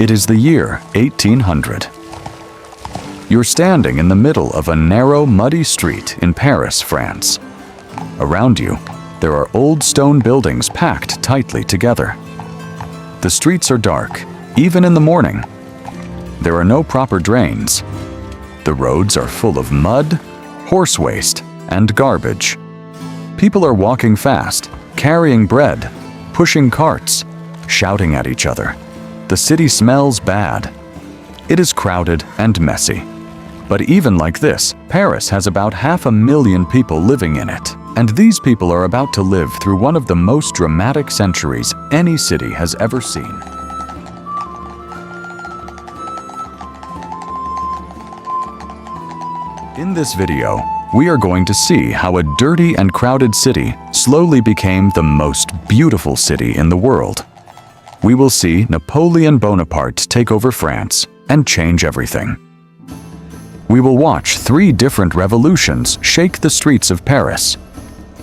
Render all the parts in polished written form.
It is the year 1800. You're standing in the middle of a narrow, muddy street in Paris, France. Around you, there are old stone buildings packed tightly together. The streets are dark, even in the morning. There are no proper drains. The roads are full of mud, horse waste, and garbage. People are walking fast, carrying bread, pushing carts, shouting at each other. The city smells bad. It is crowded and messy. But even like this, Paris has about 500,000 people living in it. And these people are about to live through one of the most dramatic centuries any city has ever seen. In this video, we are going to see how a dirty and crowded city slowly became the most beautiful city in the world. We will see Napoleon Bonaparte take over France and change everything. We will watch 3 different revolutions shake the streets of Paris.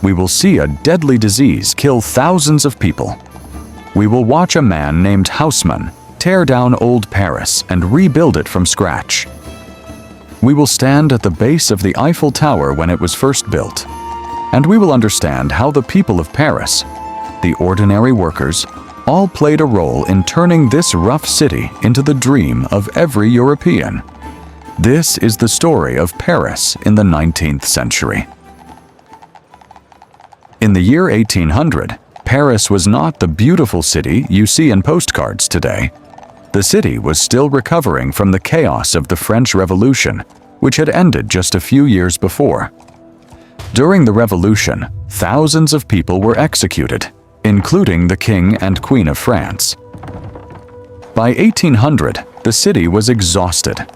We will see a deadly disease kill thousands of people. We will watch a man named Haussmann tear down old Paris and rebuild it from scratch. We will stand at the base of the Eiffel Tower when it was first built. And we will understand how the people of Paris, the ordinary workers, all played a role in turning this rough city into the dream of every European. This is the story of Paris in the 19th century. In the year 1800, Paris was not the beautiful city you see in postcards today. The city was still recovering from the chaos of the French Revolution, which had ended just a few years before. During the Revolution, thousands of people were executed, including the King and Queen of France. By 1800, the city was exhausted.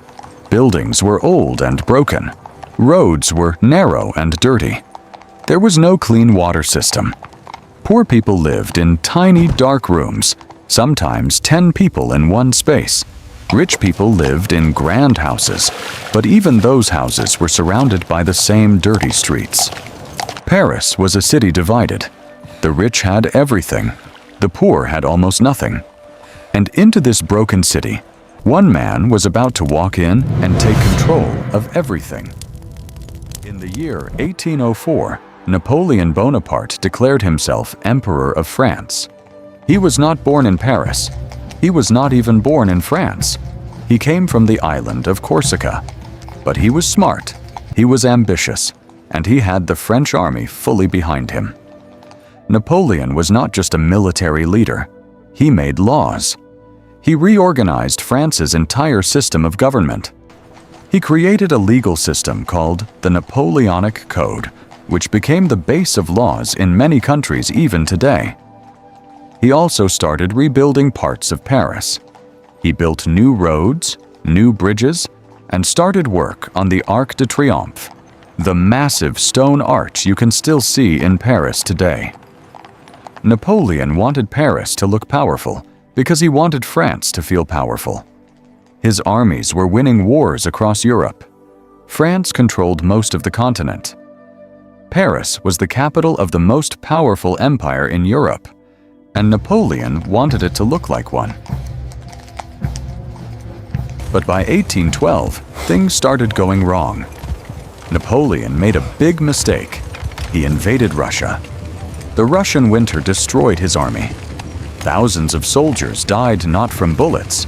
Buildings were old and broken. Roads were narrow and dirty. There was no clean water system. Poor people lived in tiny, dark rooms, sometimes 10 people in one space. Rich people lived in grand houses, but even those houses were surrounded by the same dirty streets. Paris was a city divided. The rich had everything. The poor had almost nothing. And into this broken city, one man was about to walk in and take control of everything. In the year 1804, Napoleon Bonaparte declared himself Emperor of France. He was not born in Paris. He was not even born in France. He came from the island of Corsica. But he was smart, he was ambitious, and he had the French army fully behind him. Napoleon was not just a military leader. He made laws. He reorganized France's entire system of government. He created a legal system called the Napoleonic Code, which became the base of laws in many countries even today. He also started rebuilding parts of Paris. He built new roads, new bridges, and started work on the Arc de Triomphe, the massive stone arch you can still see in Paris today. Napoleon wanted Paris to look powerful because he wanted France to feel powerful. His armies were winning wars across Europe. France controlled most of the continent. Paris was the capital of the most powerful empire in Europe, and Napoleon wanted it to look like one. But by 1812, things started going wrong. Napoleon made a big mistake. He invaded Russia. The Russian winter destroyed his army. Thousands of soldiers died not from bullets,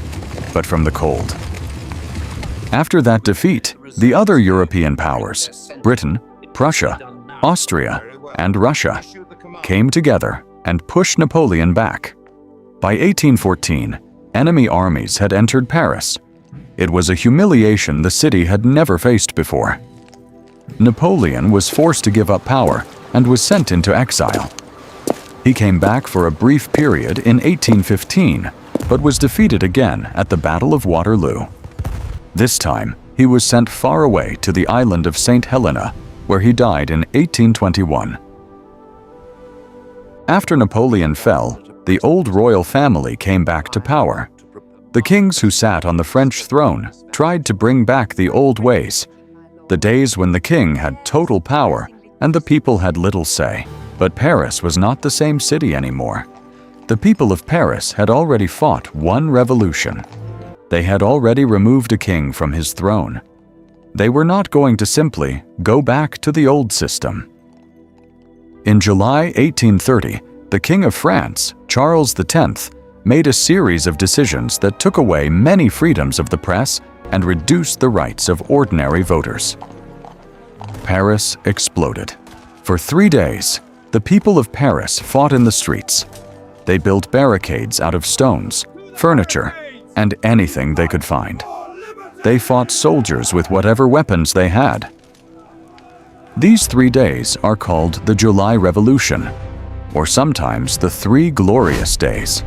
but from the cold. After that defeat, the other European powers, Britain, Prussia, Austria, and Russia, came together and pushed Napoleon back. By 1814, enemy armies had entered Paris. It was a humiliation the city had never faced before. Napoleon was forced to give up power and was sent into exile. He came back for a brief period in 1815, but was defeated again at the Battle of Waterloo. This time, he was sent far away to the island of St. Helena, where he died in 1821. After Napoleon fell, the old royal family came back to power. The kings who sat on the French throne tried to bring back the old ways, the days when the king had total power and the people had little say. But Paris was not the same city anymore. The people of Paris had already fought one revolution. They had already removed a king from his throne. They were not going to simply go back to the old system. In July 1830, the King of France, Charles X, made a series of decisions that took away many freedoms of the press and reduced the rights of ordinary voters. Paris exploded. For 3 days, the people of Paris fought in the streets. They built barricades out of stones, furniture, and anything they could find. They fought soldiers with whatever weapons they had. These 3 days are called the July Revolution, or sometimes the Three Glorious Days.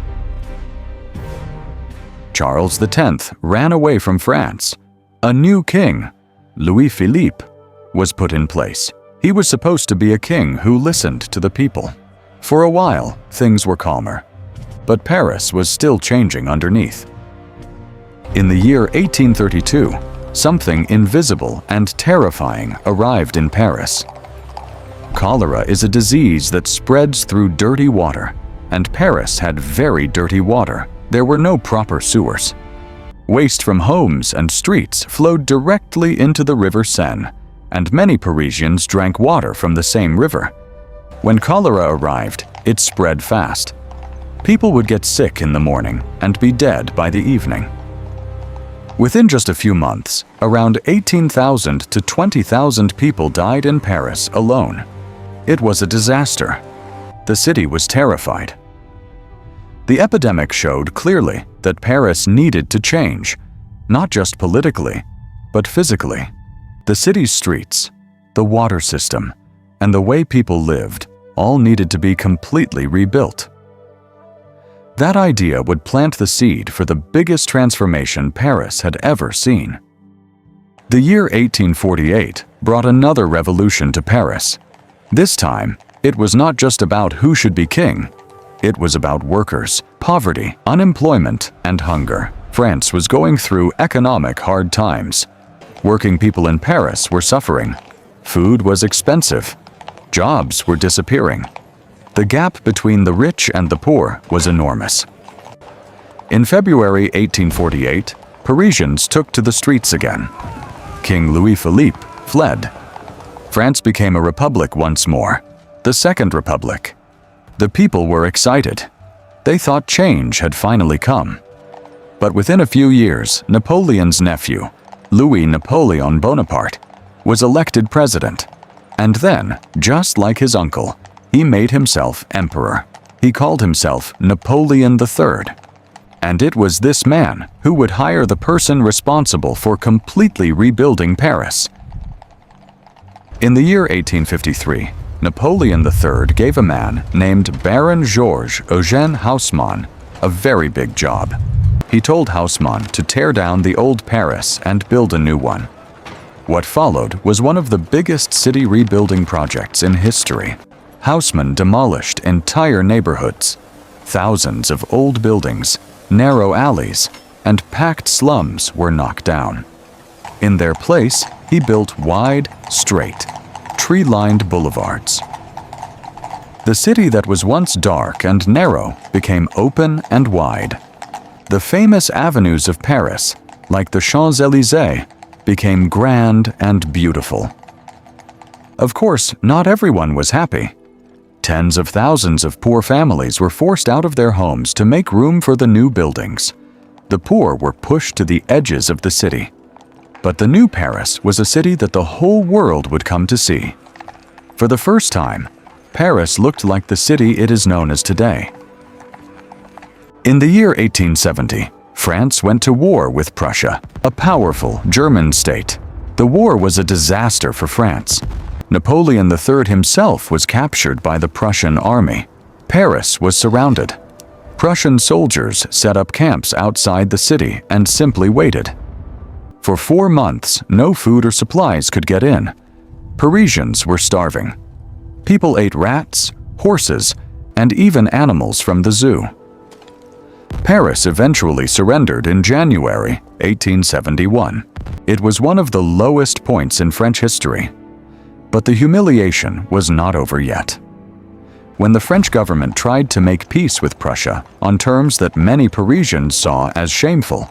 Charles X ran away from France. A new king, Louis Philippe, was put in place. He was supposed to be a king who listened to the people. For a while, things were calmer, but Paris was still changing underneath. In the year 1832, something invisible and terrifying arrived in Paris. Cholera is a disease that spreads through dirty water, and Paris had very dirty water. There were no proper sewers. Waste from homes and streets flowed directly into the River Seine, and many Parisians drank water from the same river. When cholera arrived, it spread fast. People would get sick in the morning and be dead by the evening. Within just a few months, around 18,000 to 20,000 people died in Paris alone. It was a disaster. The city was terrified. The epidemic showed clearly that Paris needed to change, not just politically, but physically. The city's streets, the water system, and the way people lived all needed to be completely rebuilt. That idea would plant the seed for the biggest transformation Paris had ever seen. The year 1848 brought another revolution to Paris. This time, it was not just about who should be king. It was about workers, poverty, unemployment, and hunger. France was going through economic hard times. Working people in Paris were suffering. Food was expensive. Jobs were disappearing. The gap between the rich and the poor was enormous. In February 1848, Parisians took to the streets again. King Louis Philippe fled. France became a republic once more, the Second Republic. The people were excited. They thought change had finally come. But within a few years, Napoleon's nephew, Louis Napoleon Bonaparte, was elected president. And then, just like his uncle, he made himself emperor. He called himself Napoleon III. And it was this man who would hire the person responsible for completely rebuilding Paris. In the year 1853, Napoleon III gave a man named Baron Eugène Haussmann a very big job. He told Haussmann to tear down the old Paris and build a new one. What followed was one of the biggest city rebuilding projects in history. Haussmann demolished entire neighborhoods. Thousands of old buildings, narrow alleys, and packed slums were knocked down. In their place, he built wide, straight, tree-lined boulevards. The city that was once dark and narrow became open and wide. The famous avenues of Paris, like the Champs-Élysées, became grand and beautiful. Of course, not everyone was happy. Tens of thousands of poor families were forced out of their homes to make room for the new buildings. The poor were pushed to the edges of the city. But the new Paris was a city that the whole world would come to see. For the first time, Paris looked like the city it is known as today. In the year 1870, France went to war with Prussia, a powerful German state. The war was a disaster for France. Napoleon III himself was captured by the Prussian army. Paris was surrounded. Prussian soldiers set up camps outside the city and simply waited. For 4 months, no food or supplies could get in. Parisians were starving. People ate rats, horses, and even animals from the zoo. Paris eventually surrendered in January 1871. It was one of the lowest points in French history. But the humiliation was not over yet. When the French government tried to make peace with Prussia on terms that many Parisians saw as shameful,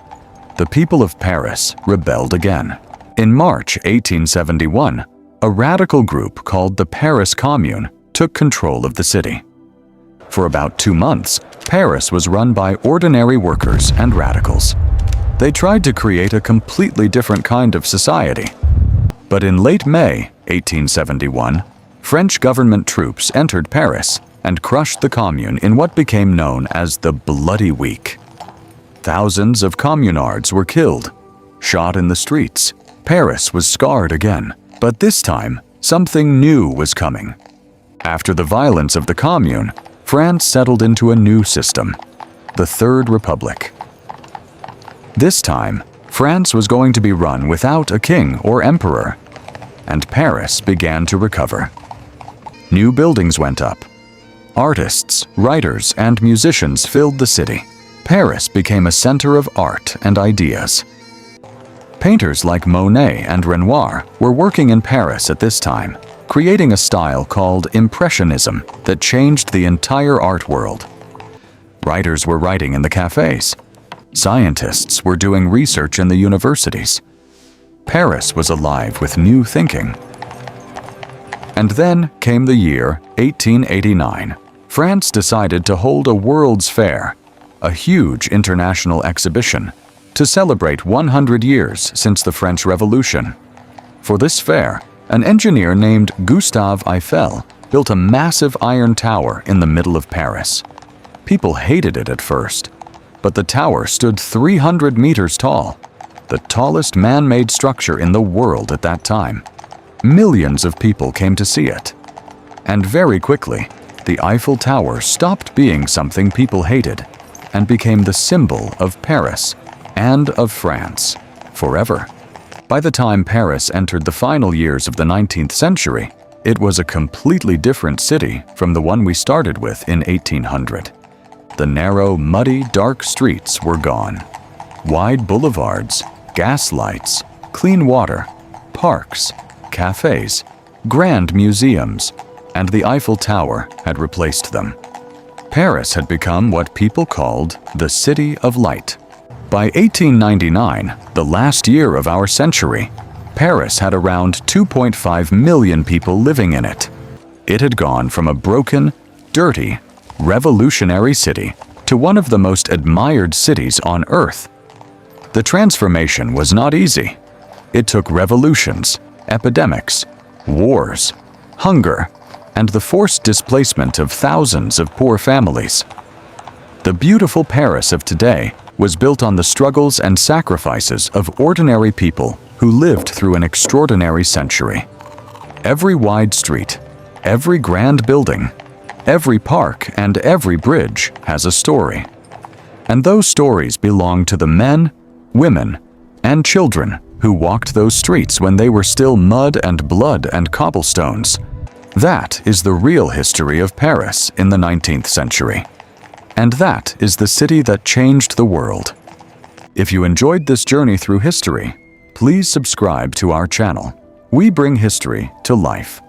the people of Paris rebelled again. In March 1871, a radical group called the Paris Commune took control of the city. For about 2 months, Paris was run by ordinary workers and radicals. They tried to create a completely different kind of society. But in late May 1871, French government troops entered Paris and crushed the Commune in what became known as the Bloody Week. Thousands of communards were killed, shot in the streets. Paris was scarred again, but this time, something new was coming. After the violence of the Commune, France settled into a new system, the Third Republic. This time, France was going to be run without a king or emperor, and Paris began to recover. New buildings went up. Artists, writers, and musicians filled the city. Paris became a center of art and ideas. Painters like Monet and Renoir were working in Paris at this time, creating a style called Impressionism that changed the entire art world. Writers were writing in the cafes. Scientists were doing research in the universities. Paris was alive with new thinking. And then came the year 1889. France decided to hold a World's Fair, a huge international exhibition, to celebrate 100 years since the French Revolution. For this fair, an engineer named Gustave Eiffel built a massive iron tower in the middle of Paris. People hated it at first, but the tower stood 300 meters tall, the tallest man-made structure in the world at that time. Millions of people came to see it. And very quickly, the Eiffel Tower stopped being something people hated and became the symbol of Paris and of France forever. By the time Paris entered the final years of the 19th century, it was a completely different city from the one we started with in 1800. The narrow, muddy, dark streets were gone. Wide boulevards, gas lights, clean water, parks, cafes, grand museums, and the Eiffel Tower had replaced them. Paris had become what people called the City of Light. By 1899, the last year of our century, Paris had around 2.5 million people living in it. It had gone from a broken, dirty, revolutionary city to one of the most admired cities on Earth. The transformation was not easy. It took revolutions, epidemics, wars, hunger, and the forced displacement of thousands of poor families. The beautiful Paris of today was built on the struggles and sacrifices of ordinary people who lived through an extraordinary century. Every wide street, every grand building, every park, and every bridge has a story. And those stories belong to the men, women, and children who walked those streets when they were still mud and blood and cobblestones. That is the real history of Paris in the 19th century. And that is the city that changed the world. If you enjoyed this journey through history, please subscribe to our channel. We bring history to life.